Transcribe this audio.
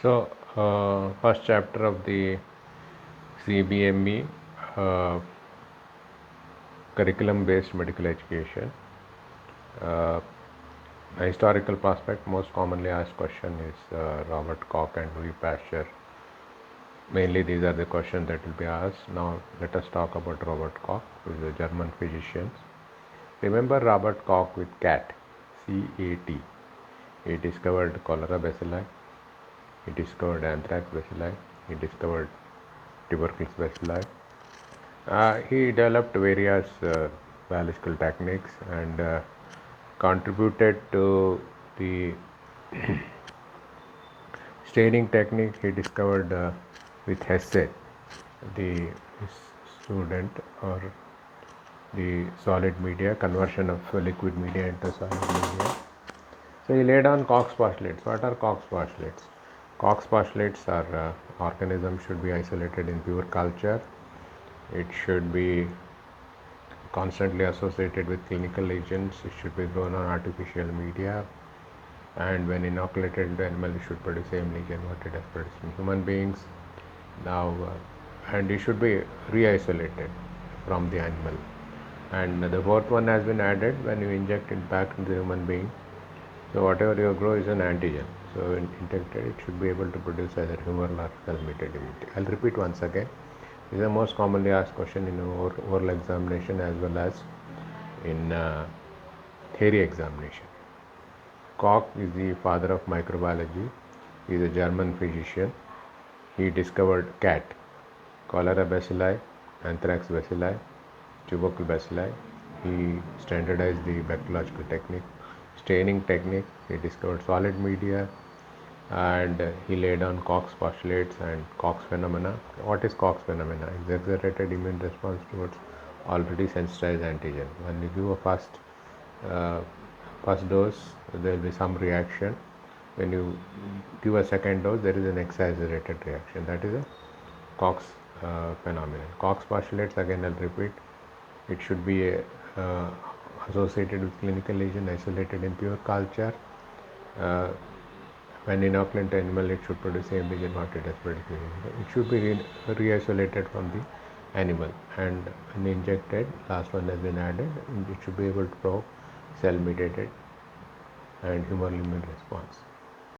So, first chapter of the CBME, curriculum-based medical education. Uh, a historical prospect, most commonly asked question is Robert Koch and Louis Pasteur. Mainly these are the questions that will be asked. Now let us talk about Robert Koch, who is a German physician. Remember Robert Koch with CAT, C-A-T. He discovered cholera bacilli, he discovered anthrax bacilli, he discovered tuberculosis bacilli. He developed various biological techniques and contributed to the staining technique he discovered with Hesse, the student, or the solid media, conversion of liquid media into solid media. So he laid on Koch's postulates. What are Koch's postulates? Koch's postulates are organisms should be isolated in pure culture. It should be constantly associated with clinical agents. It should be grown on artificial media. And when inoculated into animal, it should produce same lesion what it has produced in human beings. Now, and it should be re-isolated from the animal. And the fourth one has been added when you inject it back into the human being. So whatever you grow is an antigen. So when injected, it should be able to produce either humoral or cell-mediated immunity. I'll repeat once again. This is the most commonly asked question in oral examination as well as in theory examination. Koch is the father of microbiology. He is a German physician. He discovered CAT, cholera bacilli, anthrax bacilli, tuberculosis bacilli. He standardized the bacteriological technique, staining technique. He discovered solid media, and he laid on Koch's postulates and Koch's phenomena. What is Koch's phenomena? Exaggerated immune response towards already sensitized antigen. When you give a first dose, there will be some reaction. When you give a second dose, there is an exaggerated reaction. That is a Koch's phenomenon. Koch's postulates, again I'll repeat, it should be associated with clinical lesion, isolated in pure culture. When inoculant animal, it should produce same lesion what it has produced. It should be re-isolated from the animal, and when injected, last one has been added, it should be able to provoke cell-mediated and humoral immune response.